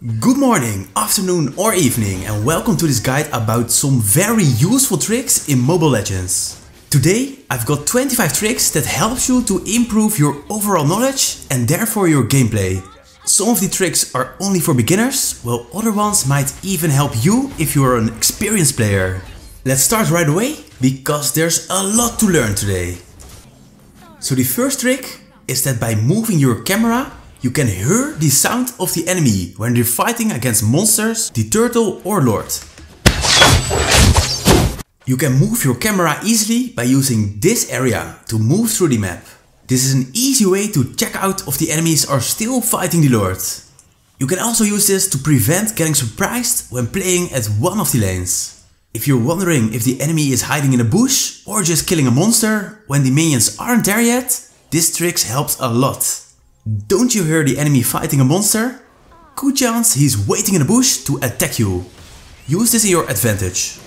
Good morning, afternoon or evening, and welcome to this guide about some very useful tricks in Mobile Legends. Today I've got 25 tricks that helps you to improve your overall knowledge and therefore your gameplay. Some of the tricks are only for beginners, while other ones might even help you if you are an experienced player. Let's start right away, because there's a lot to learn today. So the first trick is that by moving your camera, you can hear the sound of the enemy when they're fighting against monsters, the turtle or lord. You can move your camera easily by using this area to move through the map. This is an easy way to check out if the enemies are still fighting the lord. You can also use this to prevent getting surprised when playing at one of the lanes. If you're wondering if the enemy is hiding in a bush or just killing a monster when the minions aren't there yet, this trick helps a lot. Don't you hear the enemy fighting a monster? Good chance he's waiting in a bush to attack you. Use this in your advantage.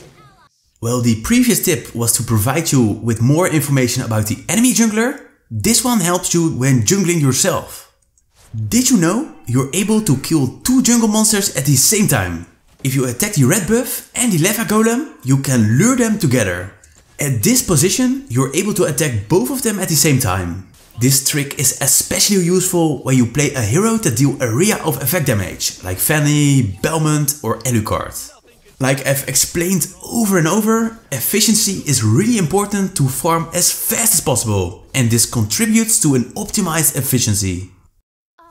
Well, the previous tip was to provide you with more information about the enemy jungler. This one helps you when jungling yourself. Did you know you're able to kill two jungle monsters at the same time? If you attack the red buff and the lava golem, you can lure them together. At this position, you're able to attack both of them at the same time. This trick is especially useful when you play a hero that deals area of effect damage, like Vale, Belmont or Alucard. Like I've explained over and over, efficiency is really important to farm as fast as possible, and this contributes to an optimized efficiency.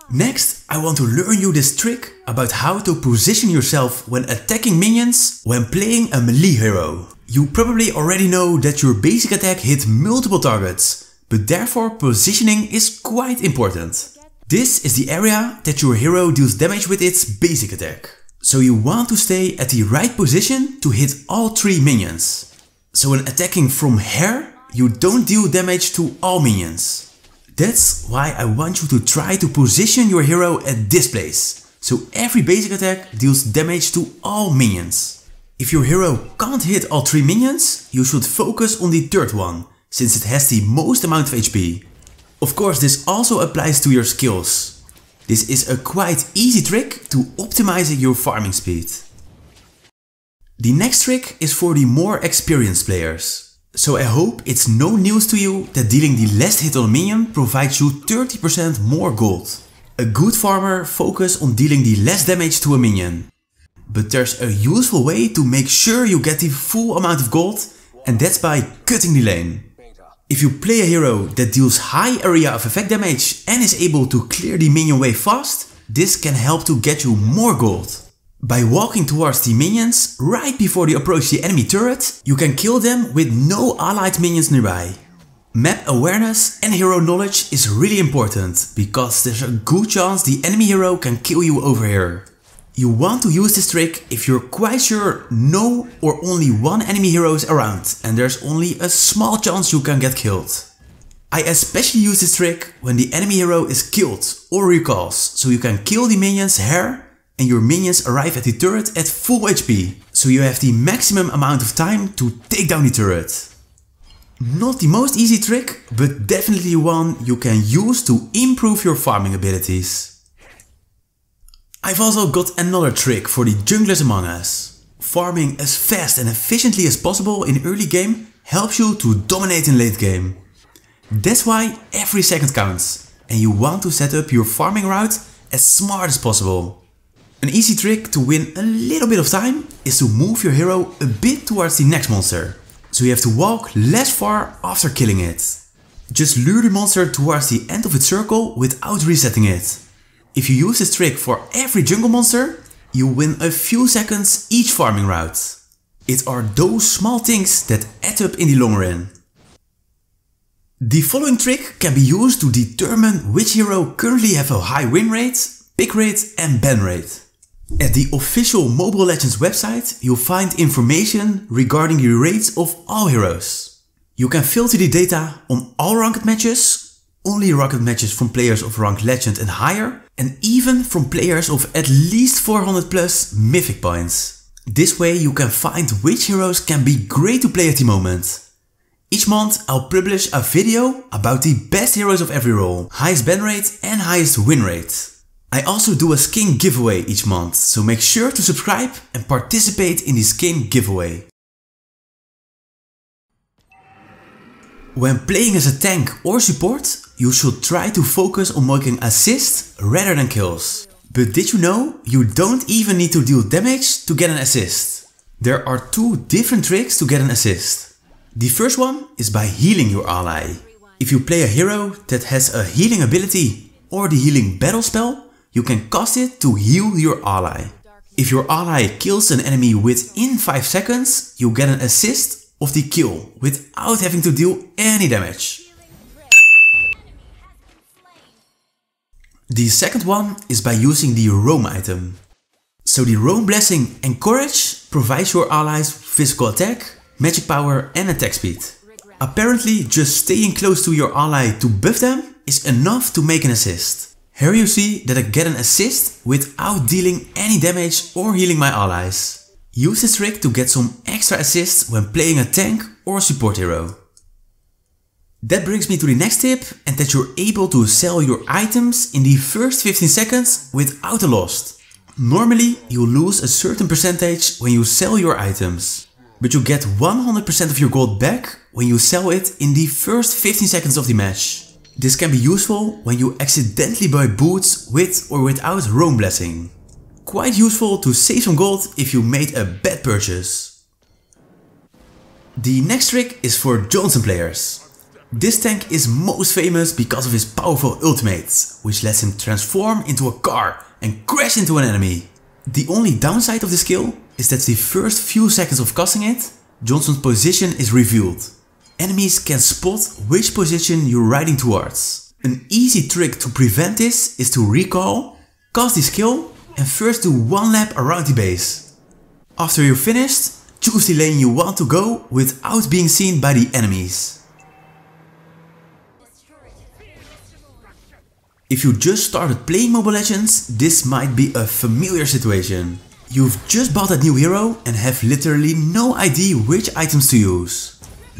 Next, I want to learn you this trick about how to position yourself when attacking minions when playing a melee hero. You probably already know that your basic attack hits multiple targets, but therefore positioning is quite important. This is the area that your hero deals damage with its basic attack. So you want to stay at the right position to hit all three minions. So when attacking from here, you don't deal damage to all minions. That's why I want you to try to position your hero at this place, so every basic attack deals damage to all minions. If your hero can't hit all three minions, you should focus on the third one, since it has the most amount of HP. Of course, this also applies to your skills. This is a quite easy trick to optimizing your farming speed. The next trick is for the more experienced players. So I hope it's no news to you that dealing the last hit on a minion provides you 30% more gold. A good farmer focuses on dealing the less damage to a minion. But there's a useful way to make sure you get the full amount of gold, and that's by cutting the lane. If you play a hero that deals high area of effect damage and is able to clear the minion wave fast, this can help to get you more gold. By walking towards the minions right before they approach the enemy turret, you can kill them with no allied minions nearby. Map awareness and hero knowledge is really important, because there's a good chance the enemy hero can kill you over here. You want to use this trick if you're quite sure no or only one enemy hero is around and there's only a small chance you can get killed. I especially use this trick when the enemy hero is killed or recalls, so you can kill the minions here and your minions arrive at the turret at full HP, so you have the maximum amount of time to take down the turret. Not the most easy trick, but definitely one you can use to improve your farming abilities. I've also got another trick for the junglers among us. Farming as fast and efficiently as possible in early game helps you to dominate in late game. That's why every second counts, and you want to set up your farming route as smart as possible. An easy trick to win a little bit of time is to move your hero a bit towards the next monster, so you have to walk less far after killing it. Just lure the monster towards the end of its circle without resetting it. If you use this trick for every jungle monster, you win a few seconds each farming route. It are those small things that add up in the long run. The following trick can be used to determine which hero currently have a high win rate, pick rate and ban rate. At the official Mobile Legends website, you'll find information regarding the rates of all heroes. You can filter the data on all ranked matches, only ranked matches from players of rank Legend and higher, and even from players of at least 400 plus mythic points. This way you can find which heroes can be great to play at the moment. Each month I'll publish a video about the best heroes of every role, highest ban rate and highest win rate. I also do a skin giveaway each month, so make sure to subscribe and participate in the skin giveaway. When playing as a tank or support, you should try to focus on making assists rather than kills. But did you know you don't even need to deal damage to get an assist? There are two different tricks to get an assist. The first one is by healing your ally. If you play a hero that has a healing ability or the healing battle spell, you can cast it to heal your ally. If your ally kills an enemy within 5 seconds, you get an assist of the kill without having to deal any damage. The second one is by using the roam item. So the roam blessing and courage provides your allies physical attack, magic power and attack speed. Apparently just staying close to your ally to buff them is enough to make an assist. Here you see that I get an assist without dealing any damage or healing my allies. Use this trick to get some extra assists when playing a tank or support hero. That brings me to the next tip, and that you're able to sell your items in the first 15 seconds without a loss. Normally you lose a certain percentage when you sell your items, but you get 100% of your gold back when you sell it in the first 15 seconds of the match. This can be useful when you accidentally buy boots with or without roam blessing. Quite useful to save some gold if you made a bad purchase. The next trick is for Johnson players. This tank is most famous because of his powerful ultimate, which lets him transform into a car and crash into an enemy. The only downside of this skill is that the first few seconds of casting it, Johnson's position is revealed. Enemies can spot which position you're riding towards. An easy trick to prevent this is to recall, cast the skill and first do one lap around the base. After you're finished, choose the lane you want to go without being seen by the enemies. If you just started playing Mobile Legends, this might be a familiar situation. You've just bought a new hero and have literally no idea which items to use.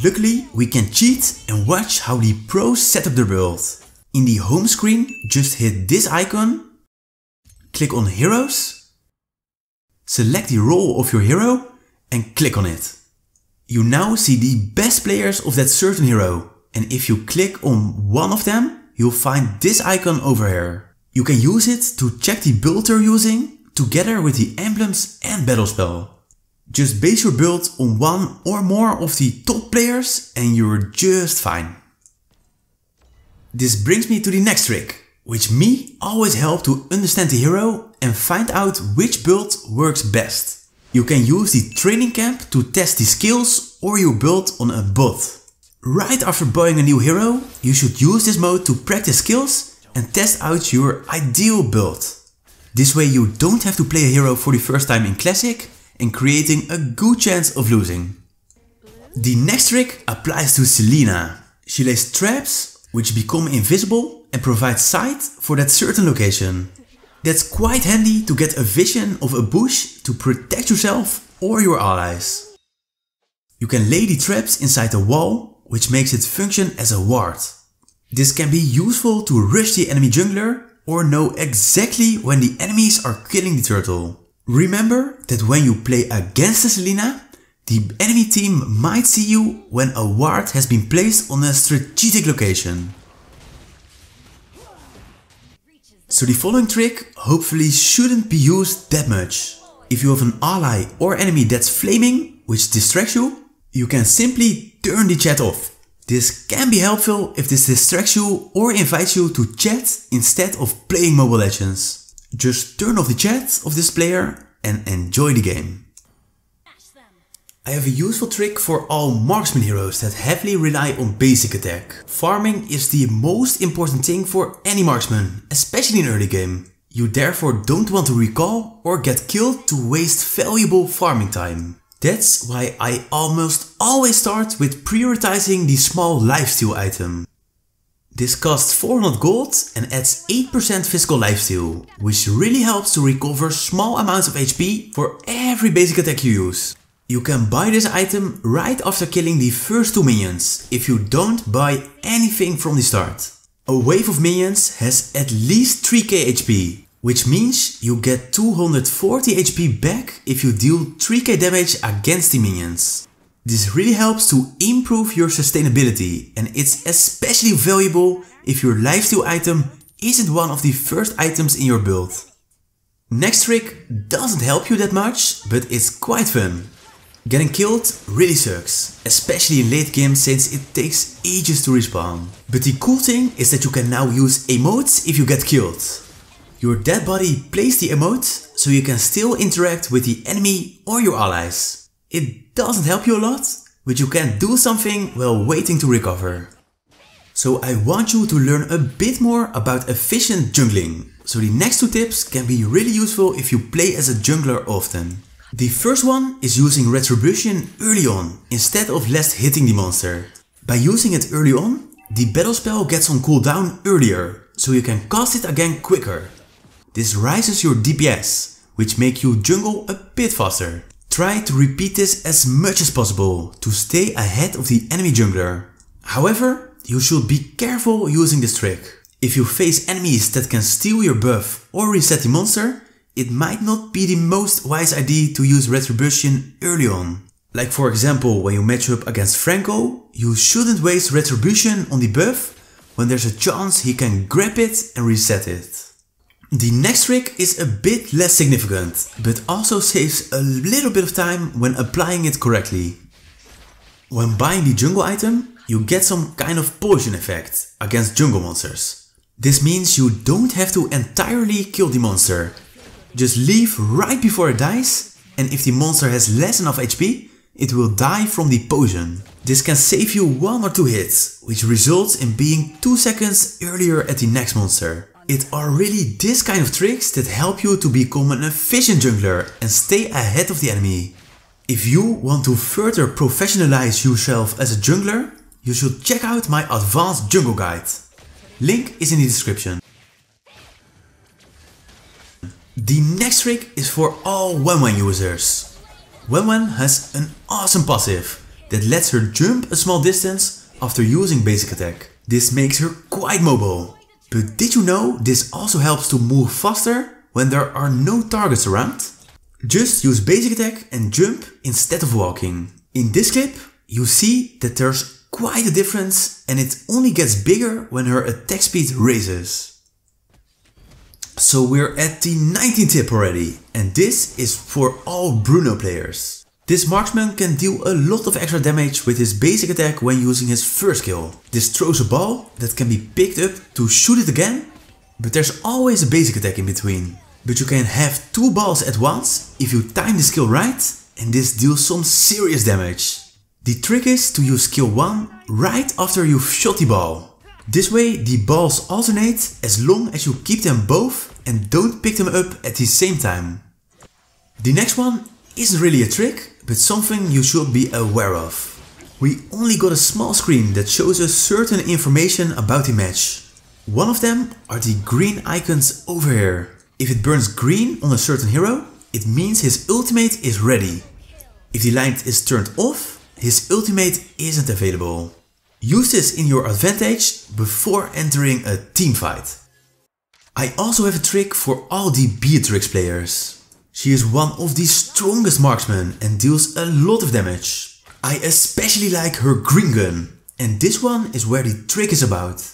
Luckily, we can cheat and watch how the pros set up their build. In the home screen, just hit this icon, click on Heroes, select the role of your hero and click on it. You now see the best players of that certain hero, and if you click on one of them, you'll find this icon over here. You can use it to check the build you're using together with the emblems and battle spell. Just base your build on one or more of the top players and you're just fine. This brings me to the next trick, which me always help to understand the hero and find out which build works best. You can use the training camp to test the skills or your build on a bot. Right after buying a new hero, you should use this mode to practice skills and test out your ideal build. This way you don't have to play a hero for the first time in Classic and creating a good chance of losing. The next trick applies to Selena. She lays traps which become invisible and provide sight for that certain location. That's quite handy to get a vision of a bush to protect yourself or your allies. You can lay the traps inside a wall, which makes it function as a ward. This can be useful to rush the enemy jungler or know exactly when the enemies are killing the turtle. Remember that when you play against a Selena, the enemy team might see you when a ward has been placed on a strategic location. So the following trick hopefully shouldn't be used that much. If you have an ally or enemy that's flaming, which distracts you, you can simply turn the chat off. This can be helpful if this distracts you or invites you to chat instead of playing Mobile Legends. Just turn off the chat of this player and enjoy the game. I have a useful trick for all marksman heroes that heavily rely on basic attack. Farming is the most important thing for any marksman, especially in early game. You therefore don't want to recall or get killed to waste valuable farming time. That's why I almost always start with prioritizing the small lifesteal item. This costs 400 gold and adds 8% physical lifesteal, which really helps to recover small amounts of HP for every basic attack you use. You can buy this item right after killing the first 2 minions, if you don't buy anything from the start. A wave of minions has at least 3k HP. which means you get 240 HP back if you deal 3k damage against the minions. This really helps to improve your sustainability, and it's especially valuable if your lifesteal item isn't one of the first items in your build. Next trick doesn't help you that much, but it's quite fun. Getting killed really sucks, especially in late game since it takes ages to respawn. But the cool thing is that you can now use emotes if you get killed. Your dead body plays the emote, so you can still interact with the enemy or your allies. It doesn't help you a lot, but you can do something while waiting to recover. So I want you to learn a bit more about efficient jungling. So the next two tips can be really useful if you play as a jungler often. The first one is using Retribution early on, instead of last hitting the monster. By using it early on, the battle spell gets on cooldown earlier, so you can cast it again quicker. This rises your DPS, which makes you jungle a bit faster. Try to repeat this as much as possible to stay ahead of the enemy jungler. However, you should be careful using this trick. If you face enemies that can steal your buff or reset the monster, it might not be the most wise idea to use Retribution early on. Like for example, when you match up against Franco, you shouldn't waste Retribution on the buff when there's a chance he can grab it and reset it. The next trick is a bit less significant, but also saves a little bit of time when applying it correctly. When buying the jungle item, you get some kind of poison effect against jungle monsters. This means you don't have to entirely kill the monster. Just leave right before it dies, and if the monster has less enough HP, it will die from the poison. This can save you 1 or 2 hits, which results in being 2 seconds earlier at the next monster. It are really this kind of tricks that help you to become an efficient jungler and stay ahead of the enemy. If you want to further professionalize yourself as a jungler, you should check out my advanced jungle guide. Link is in the description. The next trick is for all Wanwan users. Wanwan has an awesome passive that lets her jump a small distance after using basic attack. This makes her quite mobile. But did you know this also helps to move faster when there are no targets around? Just use basic attack and jump instead of walking. In this clip, you see that there's quite a difference, and it only gets bigger when her attack speed raises. So we're at the 19th tip already, and this is for all Bruno players. This marksman can deal a lot of extra damage with his basic attack when using his first skill. This throws a ball that can be picked up to shoot it again, but there's always a basic attack in between. But you can have 2 balls at once if you time the skill right, and this deals some serious damage. The trick is to use skill 1 right after you've shot the ball. This way the balls alternate as long as you keep them both and don't pick them up at the same time. The next one isn't really a trick, but something you should be aware of. We only got a small screen that shows us certain information about the match. One of them are the green icons over here. If it burns green on a certain hero, it means his ultimate is ready. If the light is turned off, his ultimate isn't available. Use this in your advantage before entering a team fight. I also have a trick for all the Beatrix players. She is one of the strongest marksmen and deals a lot of damage. I especially like her green gun, and this one is where the trick is about.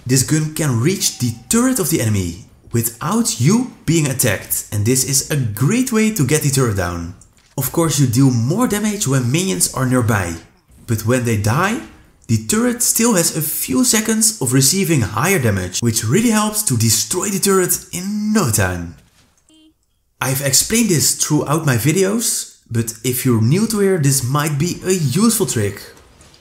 This gun can reach the turret of the enemy without you being attacked, and this is a great way to get the turret down. Of course, you deal more damage when minions are nearby, but when they die, the turret still has a few seconds of receiving higher damage, which really helps to destroy the turret in no time. I've explained this throughout my videos, but if you're new to here, this might be a useful trick.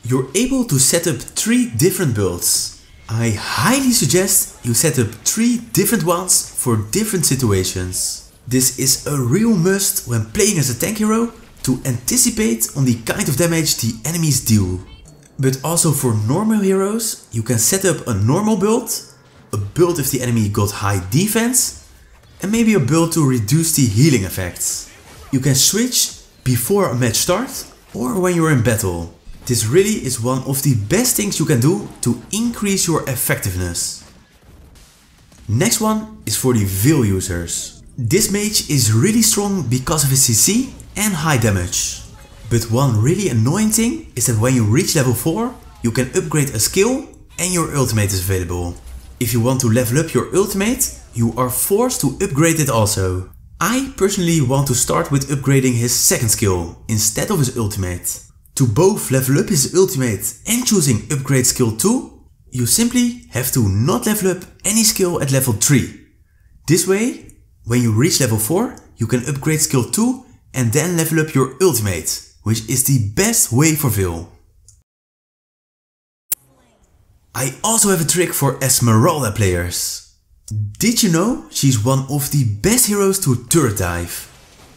You're able to set up 3 different builds. I highly suggest you set up 3 different ones for different situations. This is a real must when playing as a tank hero to anticipate on the kind of damage the enemies deal. But also for normal heroes, you can set up a normal build, a build if the enemy got high defense, and maybe a build to reduce the healing effects. You can switch before a match starts or when you're in battle. This really is one of the best things you can do to increase your effectiveness. Next one is for the Vale users. This mage is really strong because of his CC and high damage. But one really annoying thing is that when you reach level 4, you can upgrade a skill and your ultimate is available. If you want to level up your ultimate, you are forced to upgrade it also. I personally want to start with upgrading his second skill instead of his ultimate. To both level up his ultimate and choosing upgrade skill 2, you simply have to not level up any skill at level 3. This way, when you reach level 4, you can upgrade skill 2 and then level up your ultimate, which is the best way for Vale. I also have a trick for Esmeralda players. Did you know she's one of the best heroes to turret dive?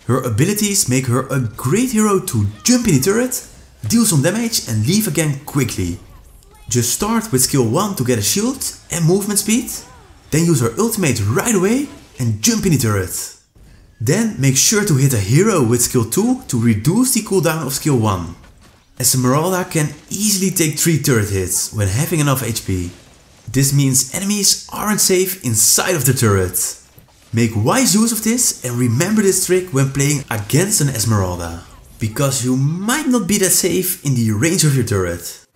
Her abilities make her a great hero to jump in the turret, deal some damage and leave again quickly. Just start with skill 1 to get a shield and movement speed, then use her ultimate right away and jump in the turret. Then make sure to hit a hero with skill 2 to reduce the cooldown of skill 1. Esmeralda can easily take 3 turret hits when having enough HP. This means enemies aren't safe inside of the turret. Make wise use of this and remember this trick when playing against an Esmeralda, because you might not be that safe in the range of your turret.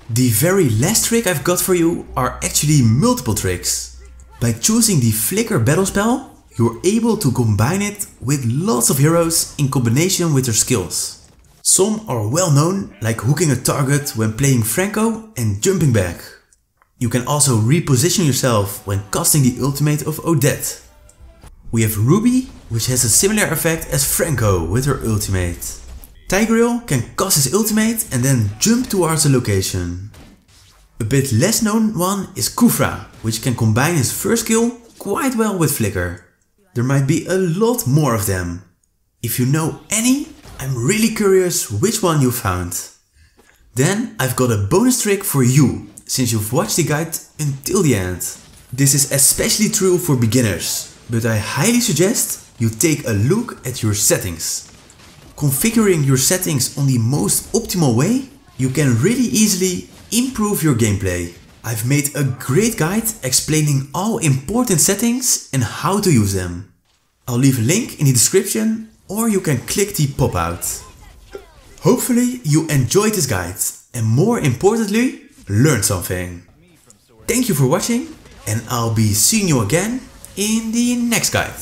The very last trick I've got for you are actually multiple tricks. By choosing the Flicker battle spell, you're able to combine it with lots of heroes in combination with their skills. Some are well known, like hooking a target when playing Franco and jumping back. You can also reposition yourself when casting the ultimate of Odette. We have Ruby, which has a similar effect as Franco with her ultimate. Tigreal can cast his ultimate and then jump towards the location. A bit less known one is Kufra, which can combine his first skill quite well with Flicker. There might be a lot more of them. If you know any, I'm really curious which one you found. Then I've got a bonus trick for you, since you've watched the guide until the end. This is especially true for beginners, but I highly suggest you take a look at your settings. Configuring your settings on the most optimal way, you can really easily improve your gameplay. I've made a great guide explaining all important settings and how to use them. I'll leave a link in the description, or you can click the pop-out. Hopefully you enjoyed this guide and more importantly, learned something. Thank you for watching and I'll be seeing you again in the next guide.